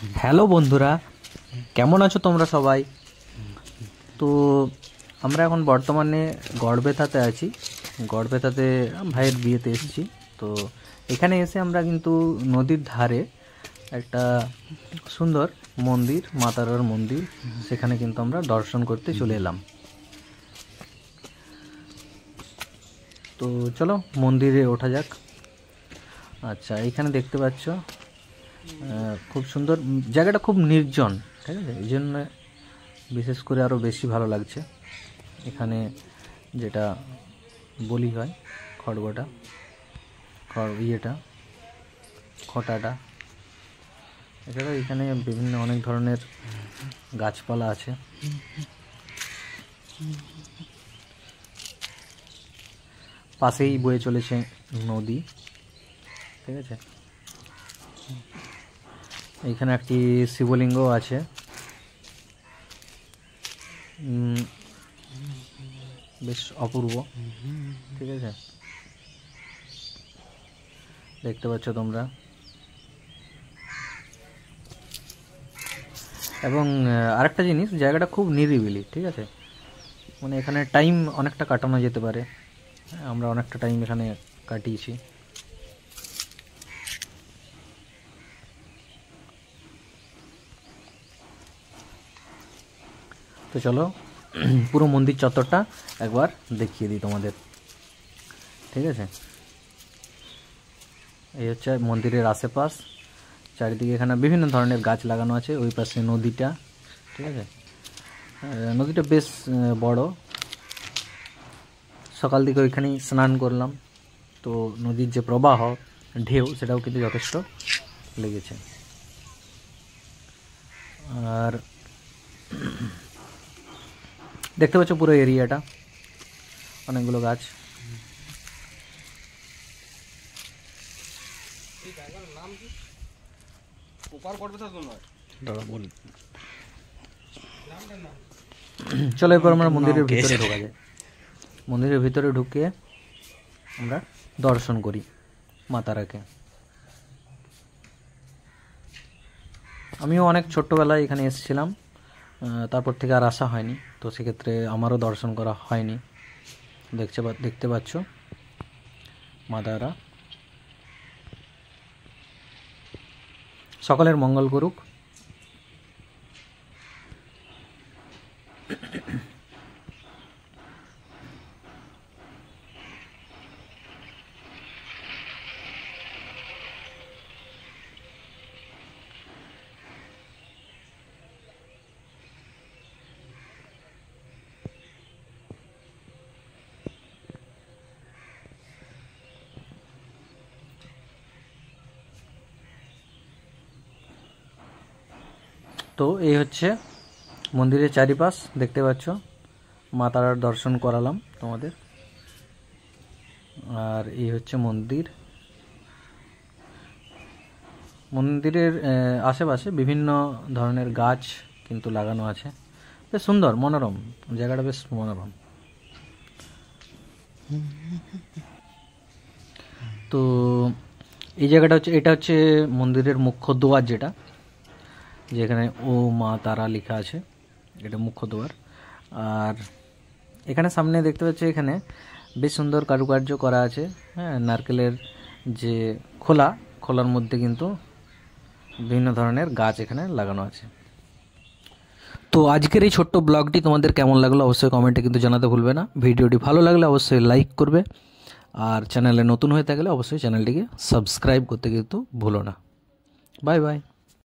Hello বন্ধুরা, কেমন আছো তোমরা সবাই? তো আমরা এখন বর্তমানে গড়বেতাতে আছি। গড়বেতাতে ভাইয়ের বিয়েতে এসেছি। তো এখানে এসে আমরা কিন্তু নদীর ধারে একটা সুন্দর মন্দির, মা তারার মন্দির, সেখানে কিন্তু আমরা দর্শন করতে চলে এলাম। তো চলো মন্দিরে ওঠা যাক। আচ্ছা, এইখানে দেখতে পাচ্ছ খুব সুন্দর জায়গাটা, খুব নির্জন, ঠিক আছে? এই জন্য বিশেষ করে আরও বেশি ভালো লাগছে। এখানে যেটা বলি হয় খড়গটা, খটাটা, এছাড়াও এখানে বিভিন্ন অনেক ধরনের গাছপালা আছে। পাশেই বয়ে চলেছে নদী, ঠিক আছে? এইখানে একটি শিবলিঙ্গ আছে। বেশ অপূর্ব, ঠিক আছে? দেখতে পাচ্ছ তোমরা। এবং আরেকটা জিনিস, জায়গাটা খুব নিরিবিলি, ঠিক আছে? মানে এখানে টাইম অনেকটা কাটানো যেতে পারে। আমরা অনেকটা টাইম এখানে কাটিয়েছি। তো চলো পুরো মন্দির চত্বরটা একবার দেখিয়ে দিই তোমাদের, ঠিক আছে? এই হচ্ছে মন্দিরের আশেপাশ, চারিদিকে এখানে বিভিন্ন ধরনের গাছ লাগানো আছে। ওই পাশে নদীটা, ঠিক আছে? নদীটা বেশ বড়। সকাল দিকে ওইখানেই স্নান করলাম। তো নদীর যে প্রবাহ, ঢেউ, সেটাও কিন্তু যথেষ্ট লেগেছে। আর দেখতে পাচ্ছ পুরো এরিয়াটা, অনেকগুলো গাছ। চলো এরপর আমরা মন্দিরের ভিতরে ঢোকা যায়। মন্দিরের ভিতরে ঢুকে আমরা দর্শন করি মা তারাকে। আমিও অনেক ছোট্টবেলায় এখানে এসেছিলাম, তারপর থেকে আর আসা হয়নি। তো সেক্ষেত্রে আমারও দর্শন করা হয়নি। দেখতে পাচ্ছ মা তারা। সকলের মঙ্গল করুক। তো এই হচ্ছে মন্দিরের চারিপাশ, দেখতে পাচ্ছ। মা তারার দর্শন করালাম তোমাদের। আর এই হচ্ছে মন্দির। মন্দিরের আশেপাশে বিভিন্ন ধরনের গাছ কিন্তু লাগানো আছে। বেশ সুন্দর, মনোরম জায়গাটা, বেশ মনোরম। তো এই জায়গাটা হচ্ছে, এটা হচ্ছে মন্দিরের মুখ্য দ্বার, যেখানে ও মা তারা লেখা আছে, এটা মুখ্য দ্বার। আর এখানে সামনে দেখতে পাচ্ছি, এখানে বেশ সুন্দর কারুকার্য করা আছে। হ্যাঁ, নারকেলের যে খোলার মধ্যে কিন্তু বিভিন্ন ধরনের গাছ এখানে লাগানো আছে। তো আজকের এই ছোট্ট ব্লগটি তোমাদের কেমন লাগলো অবশ্যই কমেন্টে কিন্তু জানাতে ভুলবে না। ভিডিওটি ভালো লাগলে অবশ্যই লাইক করবে, আর চ্যানেলে নতুন হয়ে থাকলে অবশ্যই চ্যানেলটিকে সাবস্ক্রাইব করতে কিন্তু ভুলো না। Bye bye.